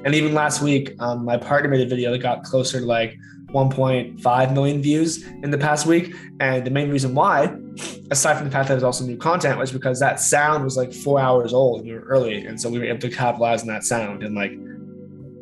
And even last week, my partner made a video that got closer to like 1.5 million views in the past week. And the main reason why, aside from the fact that it was also new content, was because that sound was like 4 hours old and we were early. And so we were able to capitalize on that sound and like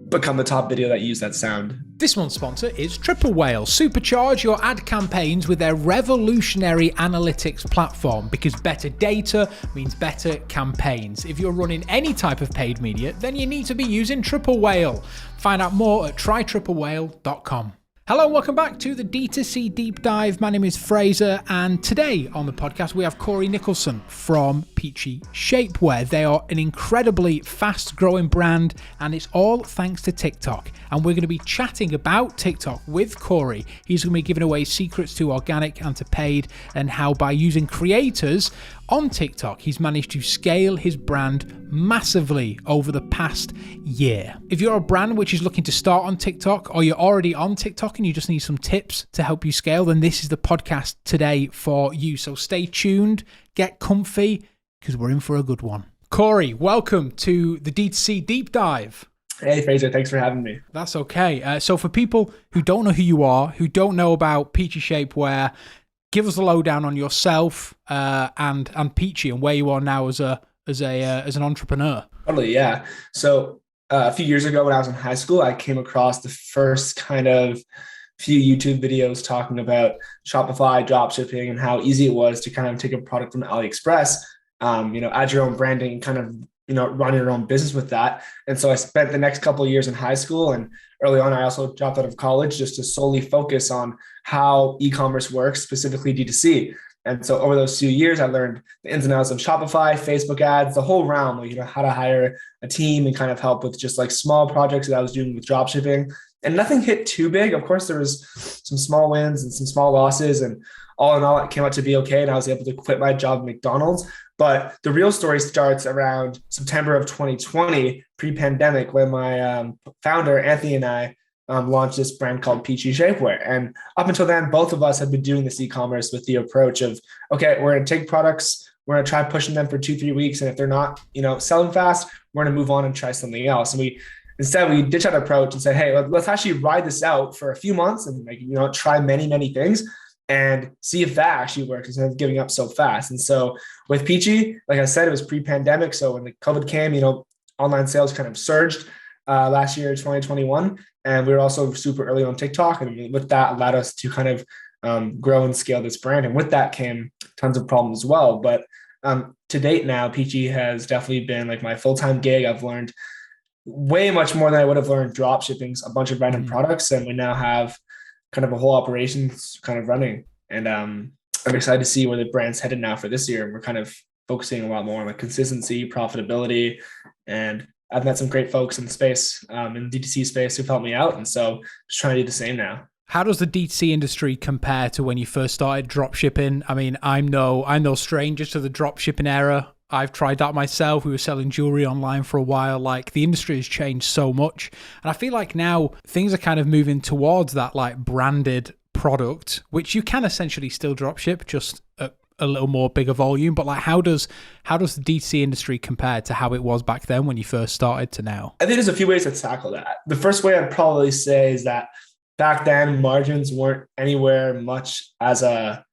become the top video that used that sound. This month's sponsor is Triple Whale. Supercharge your ad campaigns with their revolutionary analytics platform, because better data means better campaigns. If you're running any type of paid media, then you need to be using Triple Whale. Find out more at trytriplewhale.com. Hello and welcome back to the D2C Deep Dive. My name is Fraser, and today on the podcast we have Cory Nicholson from Peachy Shapewear. They are an incredibly fast-growing brand, and it's all thanks to TikTok. And we're going to be chatting about TikTok with Cory. He's going to be giving away secrets to organic and to paid, and how by using creators on TikTok, he's managed to scale his brand massively over the past year. If you're a brand which is looking to start on TikTok, or you're already on TikTok and you just need some tips to help you scale, then this is the podcast today for you. So stay tuned, get comfy, because we're in for a good one. Cory, welcome to the D2C Deep Dive. Hey Fraser, thanks for having me. That's okay. So for people who don't know who you are, who don't know about Peachy Shapewear, give us a lowdown on yourself and Peachy and where you are now as an entrepreneur. Totally, yeah. So a few years ago when I was in high school, I came across the first kind of few YouTube videos talking about Shopify, dropshipping, and how easy it was to kind of take a product from AliExpress, add your own branding, kind of run your own business with that. And so I spent the next couple of years in high school, and early on, I also dropped out of college just to solely focus on how e-commerce works, specifically D2C. And so over those few years, I learned the ins and outs of Shopify, Facebook ads, the whole realm, how to hire a team and kind of help with just like small projects that I was doing with dropshipping. And nothing hit too big. Of course, there was some small wins and some small losses, and all in all, it came out to be okay. And I was able to quit my job at McDonald's. But the real story starts around September of 2020, pre-pandemic, when my founder, Anthony, and I launched this brand called Peachy Shapewear. And up until then, both of us had been doing this e-commerce with the approach of, okay, we're going to take products, we're going to try pushing them for 2-3 weeks. And if they're not, selling fast, we're going to move on and try something else. And instead we ditched that approach and said, hey, let's actually ride this out for a few months and try many, many things and see if that actually works instead of giving up so fast. And so with Peachy, like I said, it was pre-pandemic. So when the COVID came, online sales kind of surged last year, 2021. And we were also super early on TikTok. And with that allowed us to kind of grow and scale this brand. And with that came tons of problems as well. But to date now, Peachy has definitely been like my full-time gig. I've learned way much more than I would have learned drop shipping a bunch of random products. And we now have kind of a whole operations kind of running. And I'm excited to see where the brand's headed now for this year. We're kind of focusing a lot more on like consistency, profitability, and I've met some great folks in the space, in the DTC space, who've helped me out. And so just trying to do the same now. How does the DTC industry compare to when you first started drop shipping? I mean, I'm no stranger to the drop shipping era. I've tried that myself. We were selling jewelry online for a while. Like, the industry has changed so much. And I feel like now things are kind of moving towards that like branded product, which you can essentially still drop ship, just a little more bigger volume. But like, how does the DTC industry compare to how it was back then when you first started to now? I think there's a few ways to tackle that. The first way I'd probably say is that back then margins weren't anywhere much as a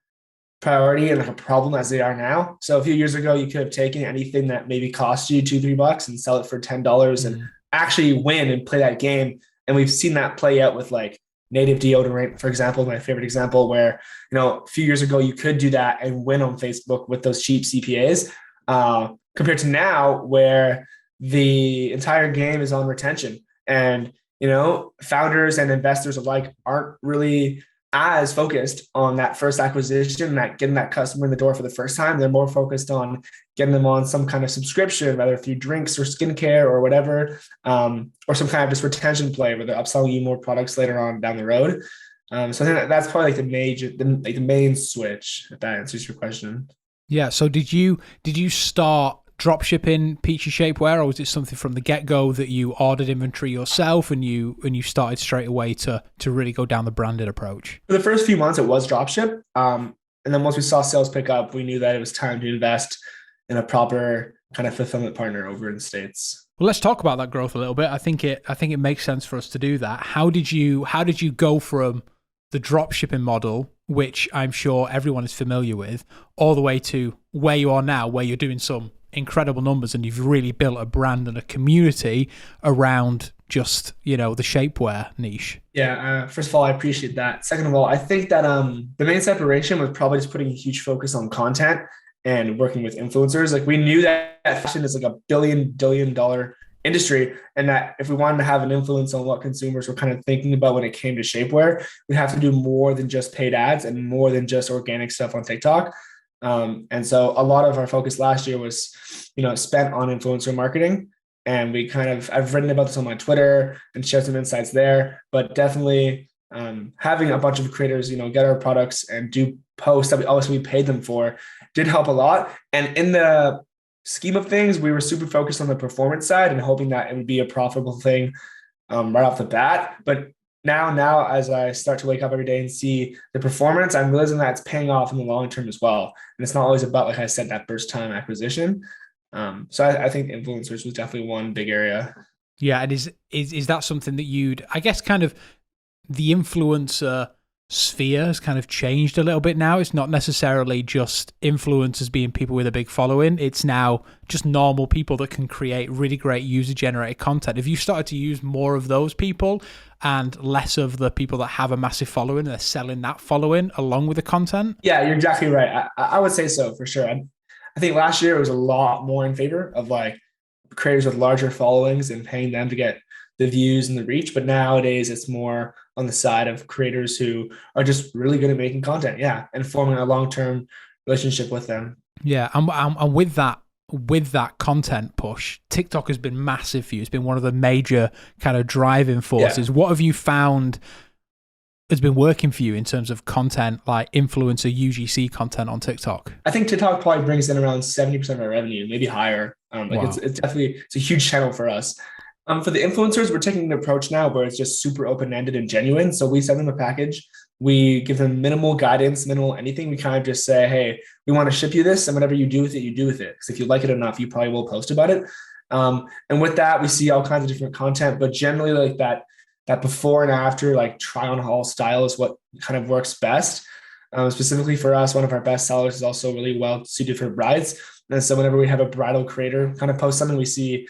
priority and like a problem as they are now. So a few years ago, you could have taken anything that maybe cost you $2-3 and sell it for $10 and actually win and play that game. And we've seen that play out with like native deodorant, for example, my favorite example, where, a few years ago, you could do that and win on Facebook with those cheap CPAs compared to now where the entire game is on retention. And, founders and investors alike aren't really as focused on that first acquisition, that getting that customer in the door for the first time. They're more focused on getting them on some kind of subscription, whether through drinks or skincare or whatever, or some kind of just retention play where they're upselling you more products later on down the road. So I think that's probably like the main switch, if that answers your question. Yeah. So did you start drop shipping Peachy Shapewear, or was it something from the get-go that you ordered inventory yourself and you started straight away to really go down the branded approach? For the first few months, it was drop ship. And then once we saw sales pick up, we knew that it was time to invest in a proper kind of fulfillment partner over in the States. Well, let's talk about that growth a little bit. I think it makes sense for us to do that. How did you go from the drop shipping model, which I'm sure everyone is familiar with, all the way to where you are now, where you're doing some incredible numbers and you've really built a brand and a community around just, the shapewear niche? Yeah, first of all, I appreciate that. Second of all, I think that the main separation was probably just putting a huge focus on content and working with influencers. Like we knew that fashion is like a billion dollar industry, and that if we wanted to have an influence on what consumers were kind of thinking about when it came to shapewear, we'd have to do more than just paid ads and more than just organic stuff on TikTok. And so a lot of our focus last year was, spent on influencer marketing. And I've written about this on my Twitter and shared some insights there, but definitely having a bunch of creators, get our products and do posts that we paid them for did help a lot. And in the scheme of things, we were super focused on the performance side and hoping that it would be a profitable thing right off the bat. But now, as I start to wake up every day and see the performance, I'm realizing that it's paying off in the long term as well. And it's not always about, like I said, that first time acquisition. So I think influencers was definitely one big area. Yeah, and is that something that you'd, I guess, kind of the influencer sphere has kind of changed a little bit now? It's not necessarily just influencers being people with a big following. It's now just normal people that can create really great user-generated content. Have you started to use more of those people and less of the people that have a massive following and they're selling that following along with the content? Yeah, you're exactly right. I would say so for sure. I think last year it was a lot more in favor of like creators with larger followings and paying them to get the views and the reach. But nowadays it's more on the side of creators who are just really good at making content. Yeah. And forming a long-term relationship with them. Yeah. And with that content push, TikTok has been massive for you. It's been one of the major kind of driving forces. Yeah. What have you found has been working for you in terms of content, like influencer UGC content on TikTok? I think TikTok probably brings in around 70% of our revenue, maybe higher. Wow. It's definitely, it's a huge channel for us. For the influencers, we're taking an approach now where it's just super open-ended and genuine. So we send them a package. We give them minimal guidance, minimal anything. We kind of just say, hey, we want to ship you this, and whatever you do with it, you do with it. Because if you like it enough, you probably will post about it. And with that, we see all kinds of different content, but generally like that before and after, like try on haul style is what kind of works best. Specifically for us, one of our best sellers is also really well suited for brides. And so whenever we have a bridal creator kind of post something, we see,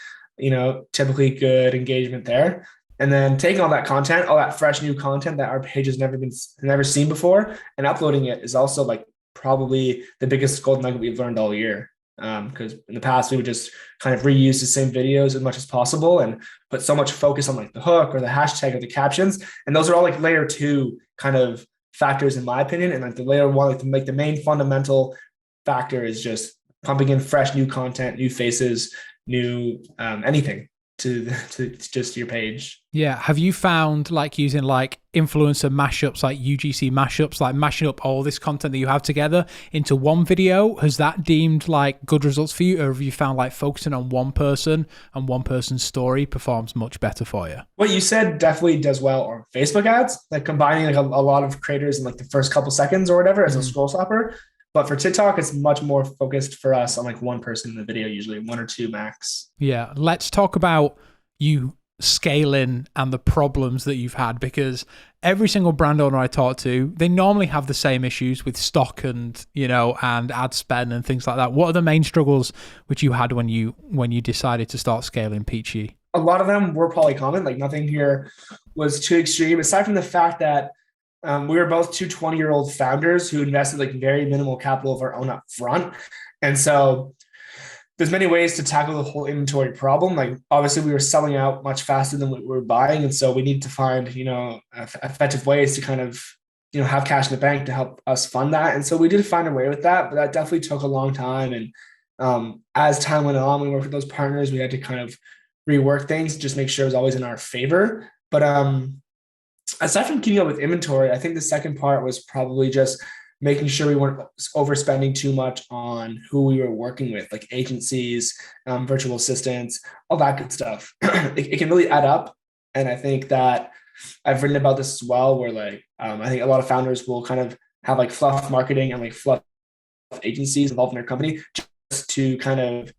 typically good engagement there. And then taking all that content, all that fresh new content that our page has never seen before, and uploading it is also like probably the biggest gold nugget we've learned all year. Because in the past we would just kind of reuse the same videos as much as possible and put so much focus on like the hook or the hashtag or the captions. And those are all like layer 2 kind of factors in my opinion. And like the layer 1, like to make the main fundamental factor is just pumping in fresh new content, new faces, new anything to just your page. Yeah. Have you found like using like influencer mashups, like UGC mashups, like mashing up all this content that you have together into one video? Has that deemed like good results for you? Or have you found like focusing on one person and one person's story performs much better for you? What you said definitely does well on Facebook ads, like combining like a lot of creators in like the first couple seconds or whatever as a scroll stopper. But for TikTok, it's much more focused for us on like one person in the video, usually 1 or 2 max. Yeah. Let's talk about you scaling and the problems that you've had, because every single brand owner I talk to, they normally have the same issues with stock and, and ad spend and things like that. What are the main struggles which you had when you decided to start scaling Peachy? A lot of them were probably common. Like nothing here was too extreme, aside from the fact that we were both 2 20-year-old founders who invested like very minimal capital of our own up front. And so there's many ways to tackle the whole inventory problem. Like obviously we were selling out much faster than we were buying. And so we need to find, effective ways to kind of, have cash in the bank to help us fund that. And so we did find a way with that, but that definitely took a long time. And as time went on, we worked with those partners, we had to kind of rework things, just make sure it was always in our favor. But aside from keeping up with inventory, I think the second part was probably just making sure we weren't overspending too much on who we were working with, like agencies, virtual assistants, all that good stuff. It can really add up. And I think that I've written about this as well, where like, I think a lot of founders will kind of have like fluff marketing and like fluff agencies involved in their company just to kind of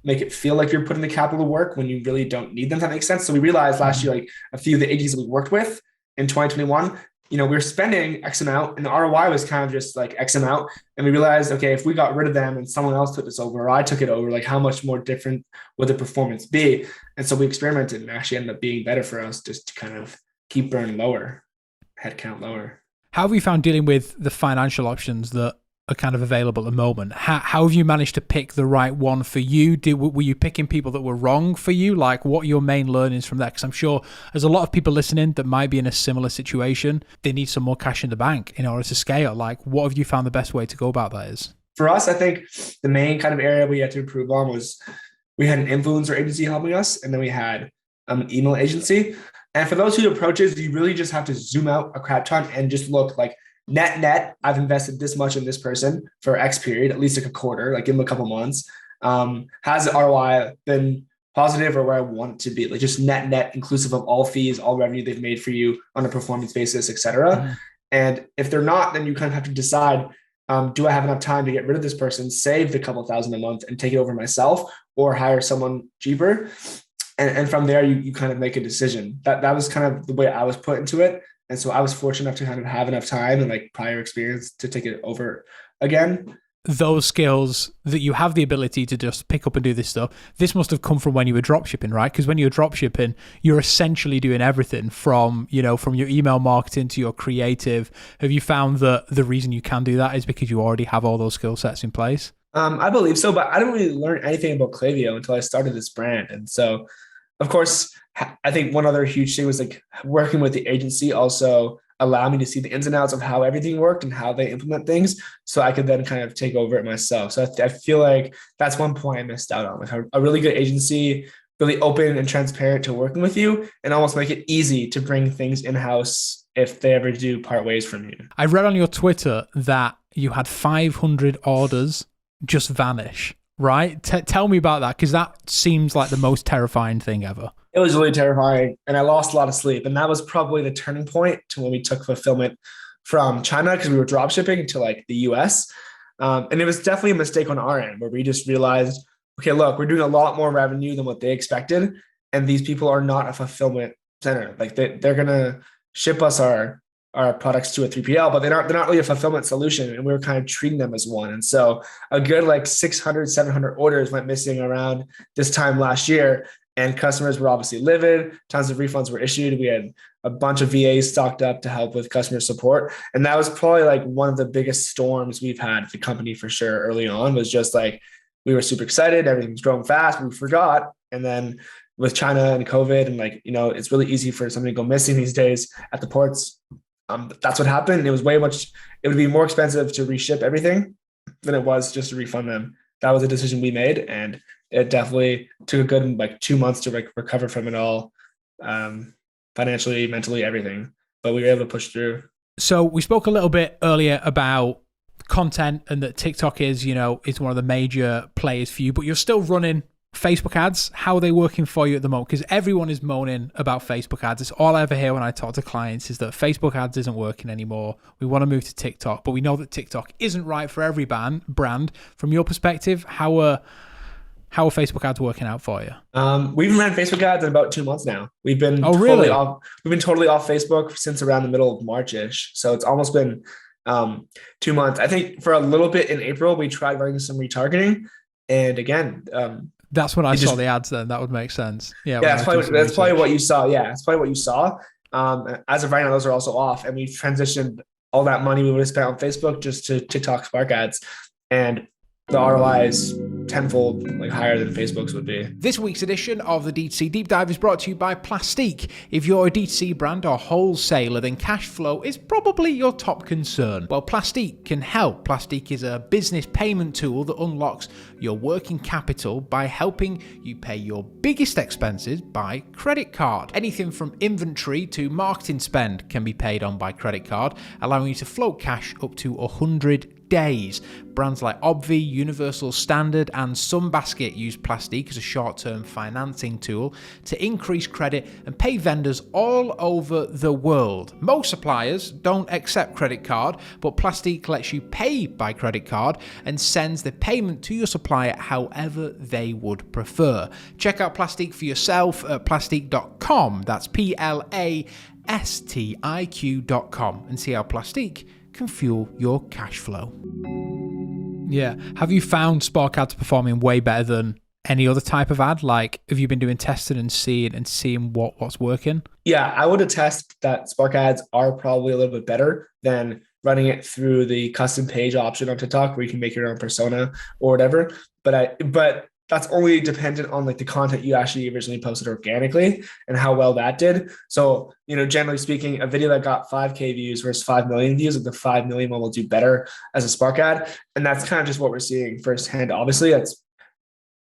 make it feel like you're putting the capital to work when you really don't need them. If that makes sense. So we realized last year, like a few of the agencies we worked with in 2021, we were spending X amount and the ROI was kind of just like X amount. And we realized, okay, if we got rid of them and someone else took this over, or I took it over, like how much more different would the performance be? And so we experimented and actually ended up being better for us just to kind of keep burn lower, headcount lower. How have you found dealing with the financial options that are kind of available at the moment? How have you managed to pick the right one for you? Were you picking people that were wrong for you? Like, what are your main learnings from that? Because I'm sure there's a lot of people listening that might be in a similar situation. They need some more cash in the bank in order to scale. Like, what have you found the best way to go about that is? For us, I think the main kind of area we had to improve on was we had an influencer agency helping us, and then we had an email agency. And for those two approaches, you really just have to zoom out a crap ton and just look like, net, I've invested this much in this person for X period, at least like a quarter, like give them a couple months. Has the ROI been positive or where I want it to be? Like just net, inclusive of all fees, all revenue they've made for you on a performance basis, et cetera. Mm-hmm. And if they're not, then you kind of have to decide, do I have enough time to get rid of this person, save the couple thousand a month and take it over myself, or hire someone cheaper? And from there, you kind of make a decision. That was kind of the way I was put into it. And so I was fortunate enough to kind of have enough time and like prior experience to take it over again. Those skills that you have the ability to just pick up and do this stuff, this must have come from when you were dropshipping, right? Because when you're dropshipping, you're essentially doing everything from your email marketing to your creative. Have you found that the reason you can do that is because you already have all those skill sets in place? I believe so, but I didn't really learn anything about Klaviyo until I started this brand. And so, of course, I think one other huge thing was like working with the agency also allowed me to see the ins and outs of how everything worked and how they implement things. So I could then kind of take over it myself. So I feel like that's one point I missed out on, like a really good agency, really open and transparent to working with you and almost make it easy to bring things in-house if they ever do part ways from you. I read on your Twitter that you had 500 orders just vanish. Right? Tell me about that, because that seems like the most terrifying thing ever. It was really terrifying, and I lost a lot of sleep. And that was probably the turning point to when we took fulfillment from China, because we were drop shipping to like the US. And it was definitely a mistake on our end where we just realized, okay, look, we're doing a lot more revenue than what they expected. And these people are not a fulfillment center. Like they're going to ship us our products to a 3PL, but they're not really a fulfillment solution. And we were kind of treating them as one. And so a good like 600, 700 orders went missing around this time last year. And customers were obviously livid. Tons of refunds were issued. We had a bunch of VAs stocked up to help with customer support. And that was probably like one of the biggest storms we've had at the company for sure early on. Was just like, we were super excited. Everything's growing fast. We forgot. And then with China and COVID and like, it's really easy for somebody to go missing these days at the ports. That's what happened. It would be more expensive to reship everything than it was just to refund them. That was a decision we made. And it definitely took a good like 2 months to recover from it all, financially, mentally, everything. But we were able to push through. So we spoke a little bit earlier about content and that TikTok is one of the major players for you, but you're still running Facebook ads. How are they working for you at the moment? Because everyone is moaning about Facebook ads. It's all I ever hear when I talk to clients is that Facebook ads isn't working anymore. We want to move to TikTok, but we know that TikTok isn't right for every brand. From your perspective, how are Facebook ads working out for you? We've ran Facebook ads in about 2 months now. We've been totally off Facebook since around the middle of March-ish. So it's almost been 2 months. I think for a little bit in April, we tried running some retargeting. And again, that's when I saw the ads then. That would make sense. Yeah, that's probably what you saw. Yeah, that's probably what you saw. As of right now, those are also off. And we've transitioned all that money we would have spent on Facebook just to TikTok Spark ads. And the ROI is tenfold higher than Facebook's would be. This week's edition of the DTC Deep Dive is brought to you by Plastique. If you're a DTC brand or wholesaler, then cash flow is probably your top concern. Well, Plastique can help. Plastique is a business payment tool that unlocks your working capital by helping you pay your biggest expenses by credit card. Anything from inventory to marketing spend can be paid on by credit card, allowing you to float cash up to 100 days. Brands like Obvi, Universal Standard, and Sunbasket use Plastique as a short-term financing tool to increase credit and pay vendors all over the world. Most suppliers don't accept credit card, but Plastique lets you pay by credit card and sends the payment to your supplier however they would prefer. Check out Plastique for yourself at plastique.com. That's PLASTIQ.com and see how Plastique can fuel your cash flow. Yeah. Have you found Spark ads performing way better than any other type of ad? Like, have you been doing testing and seeing what's working? Yeah, I would attest that Spark ads are probably a little bit better than running it through the custom page option on TikTok where you can make your own persona or whatever. But that's only dependent on like the content you actually originally posted organically and how well that did. So, generally speaking, a video that got 5K views versus 5 million views, like the 5 million one will do better as a Spark ad. And that's kind of just what we're seeing firsthand. Obviously, that's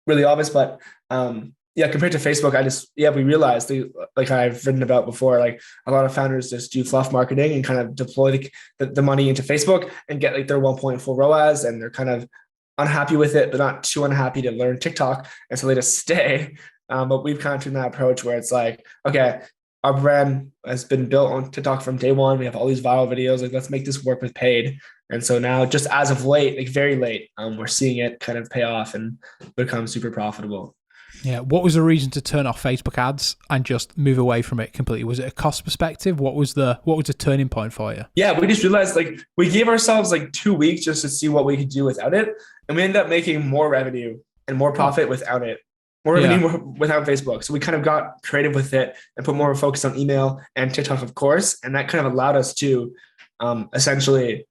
really obvious, but compared to Facebook, we realized, like I've written about before, like a lot of founders just do fluff marketing and kind of deploy the money into Facebook and get like their 1.4 ROAS, and they're kind of unhappy with it, but not too unhappy to learn TikTok. And so they just stay. But we've kind of taken that approach where it's like, okay, our brand has been built on TikTok from day one. We have all these viral videos. Like, let's make this work with paid. And so now, just as of late, like very late, we're seeing it kind of pay off and become super profitable. Yeah. What was the reason to turn off Facebook ads and just move away from it completely? Was it a cost perspective? What was the turning point for you? Yeah, we just realized like we gave ourselves like 2 weeks just to see what we could do without it. And we ended up making more revenue and more profit without it. More revenue without Facebook. So we kind of got creative with it and put more focus on email and TikTok, of course. And that kind of allowed us to essentially,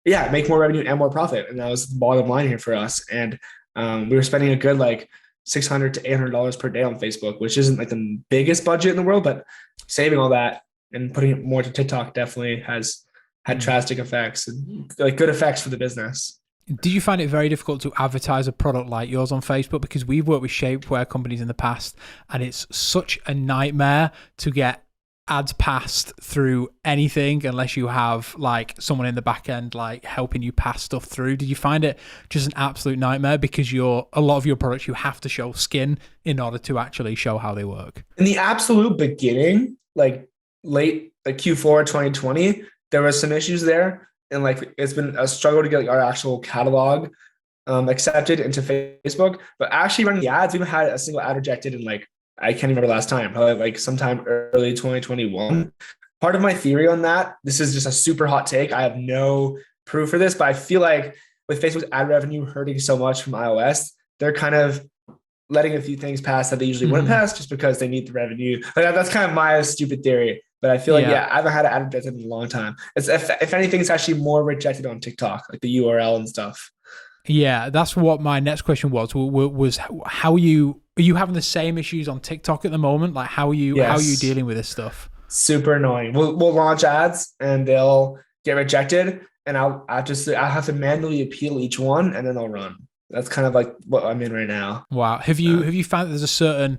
make more revenue and more profit. And that was the bottom line here for us. And we were spending a good like $600 to $800 per day on Facebook, which isn't like the biggest budget in the world, but saving all that and putting it more to TikTok definitely has had drastic effects, and like good effects for the business. Did you find it very difficult to advertise a product like yours on Facebook? Because we've worked with shapewear companies in the past, and it's such a nightmare to get ads passed through anything unless you have like someone in the back end like helping you pass stuff through. Did you find it just an absolute nightmare because a lot of your products you have to show skin in order to actually show how they work? In the absolute beginning, like late like Q4 2020, there was some issues there, and like it's been a struggle to get like our actual catalog accepted into Facebook. But actually running the ads, we haven't had a single ad rejected in like, I can't remember last time, probably like sometime early 2021. Part of my theory on that, this is just a super hot take. I have no proof for this, but I feel like with Facebook's ad revenue hurting so much from iOS, they're kind of letting a few things pass that they usually wouldn't pass just because they need the revenue. Like, that's kind of my stupid theory. But I feel like, I haven't had an ad rejected in a long time. If anything, it's actually more rejected on TikTok, like the URL and stuff. Yeah, that's what my next question was how are you having the same issues on TikTok at the moment? Like how are you dealing with this stuff? Super annoying. We'll launch ads and they'll get rejected, and I'll have to manually appeal each one, and then they'll run. That's kind of like what I'm in right now. Wow. Have you found that there's certain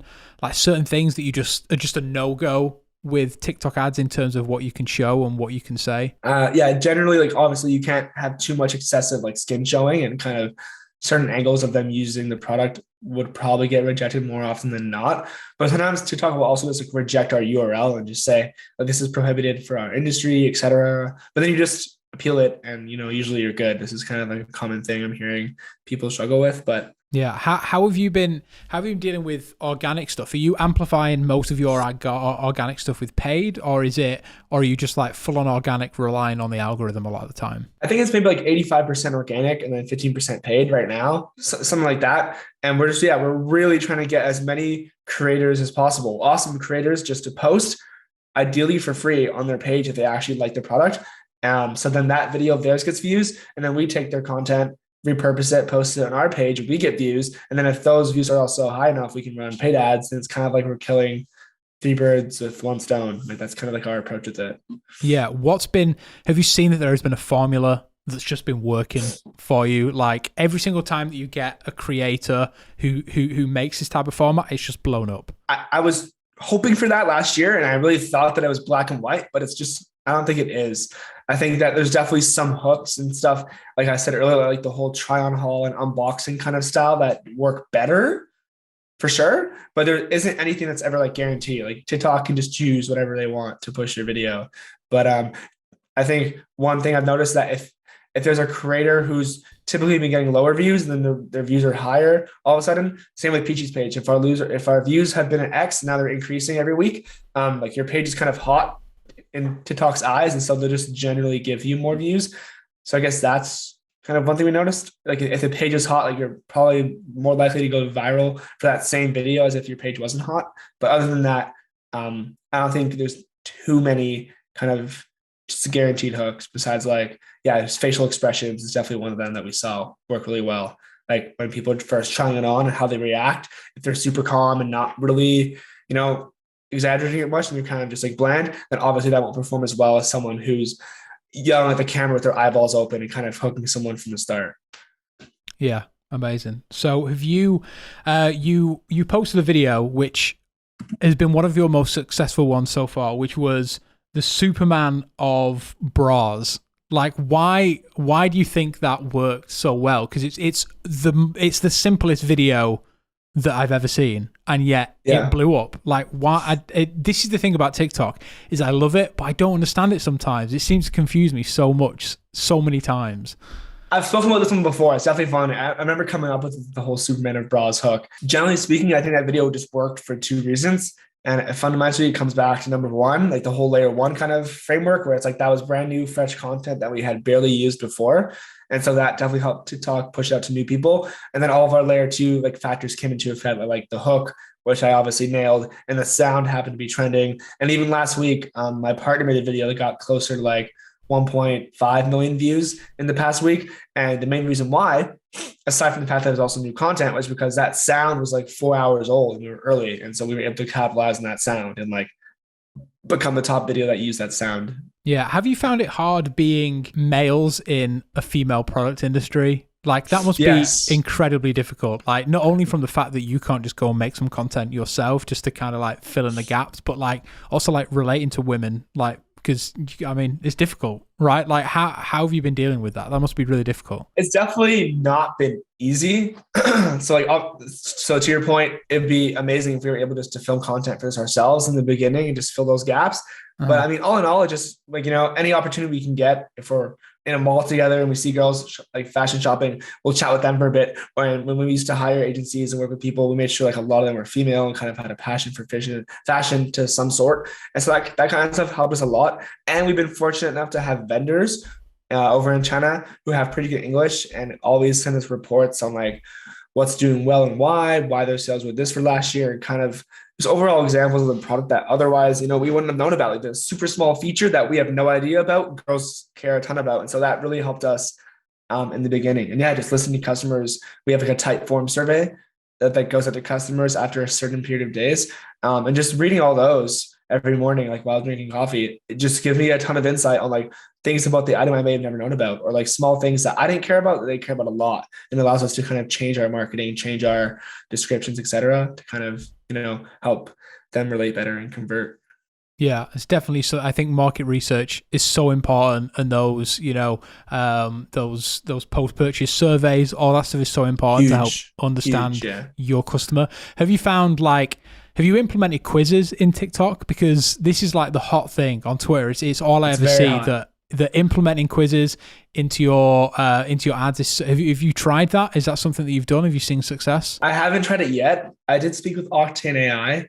things that you just are just a no-go with TikTok ads in terms of what you can show and what you can say? Generally, like obviously you can't have too much excessive like skin showing, and kind of certain angles of them using the product would probably get rejected more often than not. But sometimes TikTok will also just like reject our URL and just say like, this is prohibited for our industry, etc. But then you just appeal it, and usually you're good. This is kind of like a common thing I'm hearing people struggle with. But yeah, how have you been dealing with organic stuff? Are you amplifying most of your organic stuff with paid, or are you just like full on organic, relying on the algorithm a lot of the time? I think it's maybe like 85% organic and then 15% paid right now, something like that. And we're really trying to get as many creators as possible, awesome creators, just to post, ideally for free on their page if they actually like the product. So then that video of theirs gets views, and then we take their content, repurpose it, post it on our page, we get views. And then if those views are also high enough, we can run paid ads. And it's kind of like we're killing 3 birds with 1 stone. Like that's kind of like our approach with it. Yeah. Have you seen that there has been a formula that's just been working for you? Like every single time that you get a creator who makes this type of format, it's just blown up. I was hoping for that last year, and I really thought that it was black and white, but it's just I don't think it is. I think that there's definitely some hooks and stuff, like I said earlier, like the whole try on haul and unboxing kind of style that work better for sure. But there isn't anything that's ever like guaranteed. Like TikTok can just choose whatever they want to push your video. But I think one thing I've noticed that if there's a creator who's typically been getting lower views and then their views are higher all of a sudden, same with Peachy's page. If our views have been at X, now they're increasing every week. Like your page is kind of hot in TikTok's eyes, and so they'll just generally give you more views. So I guess that's kind of one thing we noticed. Like if the page is hot, like you're probably more likely to go viral for that same video as if your page wasn't hot. But other than that, I don't think there's too many kind of just guaranteed hooks besides like, yeah, facial expressions is definitely one of them that we saw work really well. Like when people are first trying it on and how they react, if they're super calm and not really, exaggerating it much and they're kind of just like bland, then obviously that won't perform as well as someone who's yelling at the camera with their eyeballs open and kind of hooking someone from the start. Yeah, amazing. So have you you posted a video which has been one of your most successful ones so far, which was the Superman of bras. Like why do you think that worked so well? Because it's the simplest video that I've ever seen, and yet it blew up. Like why? This is the thing about TikTok is I love it, but I don't understand it sometimes. It seems to confuse me so much, so many times. I've spoken about this one before. It's definitely fun. I remember coming up with the whole Superman of bras hook. Generally speaking, I think that video just worked for two reasons. And fundamentally, it comes back to number one, like the whole layer one kind of framework where it's like that was brand new, fresh content that we had barely used before. And so that definitely helped TikTok push it out to new people. And then all of our layer two like factors came into effect, like the hook, which I obviously nailed, and the sound happened to be trending. And even last week, my partner made a video that got closer to like 1.5 million views in the past week. And the main reason why, aside from the fact that there's also new content, was because that sound was like 4 hours old and we were early. And so we were able to capitalize on that sound and like become the top video that used that sound. Yeah. Have you found it hard being males in a female product industry? Like that must be incredibly difficult. Like not only from the fact that you can't just go and make some content yourself just to kind of like fill in the gaps, but like also like relating to women, like, because I mean, it's difficult, right? Like how have you been dealing with that? That must be really difficult. It's definitely not been easy. So to your point, it'd be amazing if we were able just to film content for this ourselves in the beginning and just fill those gaps. But I mean, all in all, it just like, any opportunity we can get if we're in a mall together and we see girls like fashion shopping, we'll chat with them for a bit. When we used to hire agencies and work with people, we made sure like a lot of them were female and kind of had a passion for fashion to some sort. And so that kind of stuff helped us a lot. And we've been fortunate enough to have vendors over in China who have pretty good English and always send us reports on like what's doing well and why their sales were this for last year, and kind of just overall examples of the product that otherwise, we wouldn't have known about, like the super small feature that we have no idea about, girls care a ton about. And so that really helped us in the beginning. And just listening to customers. We have like a type form survey that goes out to customers after a certain period of days. And just reading all those every morning, like while drinking coffee, it just gives me a ton of insight on like things about the item I may have never known about, or like small things that I didn't care about that they care about a lot. And it allows us to kind of change our marketing, change our descriptions, etc., to kind of, help them relate better and convert. Yeah, it's definitely so. I think market research is so important, and those, those post-purchase surveys, all that stuff is so important to help understand your customer. Have you found have you implemented quizzes in TikTok? Because this is like the hot thing on Twitter. It's all I ever see hot. that implementing quizzes into your ads. Have you tried that? Is that something that you've done? Have you seen success? I haven't tried it yet. I did speak with Octane AI,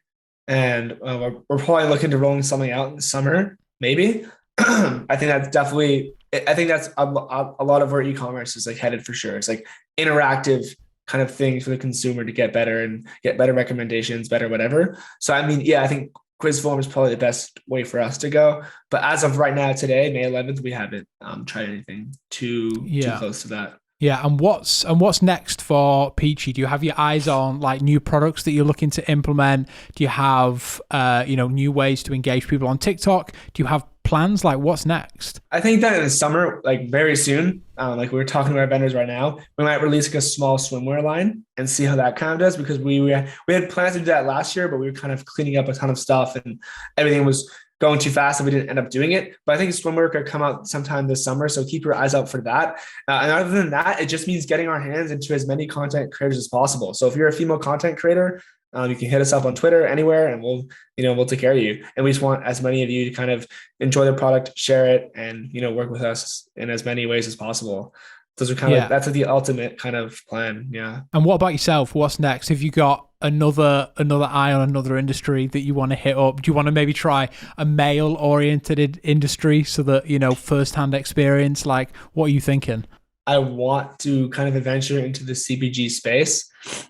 and we're probably looking to rolling something out in the summer, maybe. I think that's a lot of where e-commerce is like headed for sure. It's like interactive kind of things for the consumer to get better and get better recommendations, better whatever. So I mean, I think quiz form is probably the best way for us to go. But as of right now, today, May 11th, we haven't tried anything too close to that. Yeah, and what's next for Peachy? Do you have your eyes on like new products that you're looking to implement? Do you have new ways to engage people on TikTok? Do you have plans? Like what's next? I think that in the summer, like very soon, like we're talking to our vendors right now, we might release like a small swimwear line and see how that kind of does, because we had plans to do that last year, but we were kind of cleaning up a ton of stuff and everything was going too fast and we didn't end up doing it. But I think swimwear could come out sometime this summer. So keep your eyes out for that. And other than that, it just means getting our hands into as many content creators as possible. So if you're a female content creator, you can hit us up on Twitter, anywhere, and we'll take care of you. And we just want as many of you to kind of enjoy the product, share it, and, work with us in as many ways as possible. Those are that's the ultimate kind of plan. Yeah. And what about yourself? What's next? Have you got another eye on another industry that you want to hit up? Do you want to maybe try a male oriented industry so that, firsthand experience? Like, what are you thinking? I want to kind of adventure into the CPG space.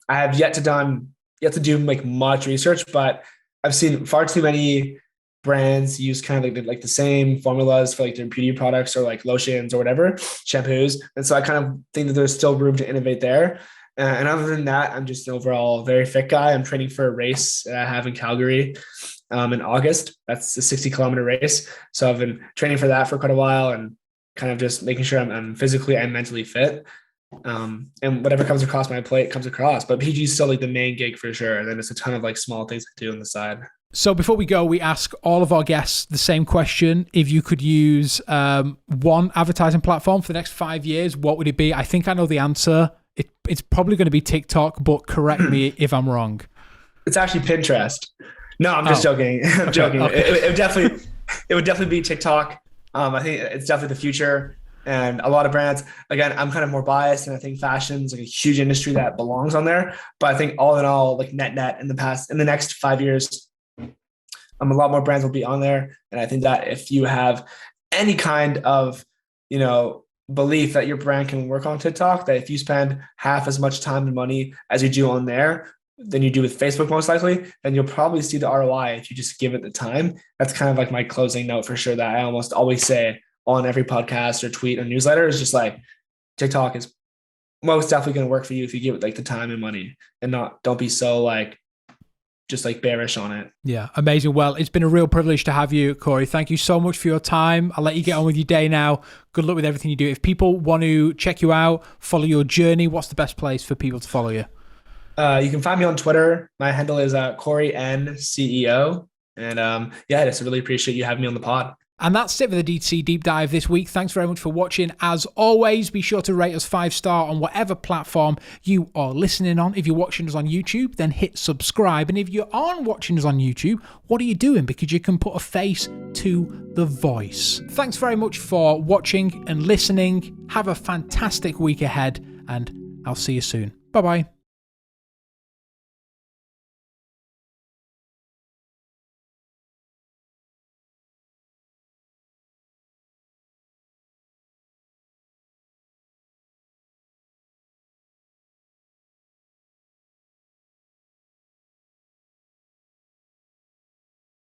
I have yet to do like much research, but I've seen far too many brands use kind of like the same formulas for like their beauty products or like lotions or whatever, shampoos. And so I kind of think that there's still room to innovate there. And other than that, I'm just an overall very fit guy. I'm training for a race that I have in Calgary in August. That's a 60-kilometer race. So I've been training for that for quite a while and kind of just making sure I'm physically and mentally fit. And whatever comes across my plate comes across. But PG is still like the main gig for sure. And then there's a ton of like small things I do on the side. So before we go, we ask all of our guests the same question. If you could use one advertising platform for the next 5 years, what would it be? I think I know the answer. It's probably going to be TikTok, but correct me if I'm wrong. It's actually Pinterest. No, I'm just joking. I'm joking. Okay. It would definitely be TikTok. I think it's definitely the future. And a lot of brands, again, I'm kind of more biased, and I think fashion's like a huge industry that belongs on there. But I think all in all, like net in the next 5 years, a lot more brands will be on there. And I think that if you have any kind of, belief that your brand can work on TikTok, that if you spend half as much time and money as you do on there than you do with Facebook, most likely, then you'll probably see the ROI if you just give it the time. That's kind of like my closing note for sure that I almost always say on every podcast or tweet or newsletter, is just like TikTok is most definitely going to work for you if you give it like the time and money, and don't be so like just like bearish on it. Yeah, amazing. Well, it's been a real privilege to have you, Cory. Thank you so much for your time. I'll let you get on with your day now. Good luck with everything you do. If people want to check you out, follow your journey, what's the best place for people to follow you? You can find me on Twitter. My handle is Cory N CEO. And I just really appreciate you having me on the pod. And that's it for the DTC Deep Dive this week. Thanks very much for watching. As always, be sure to rate us 5-star on whatever platform you are listening on. If you're watching us on YouTube, then hit subscribe. And if you aren't watching us on YouTube, what are you doing? Because you can put a face to the voice. Thanks very much for watching and listening. Have a fantastic week ahead, and I'll see you soon. Bye-bye.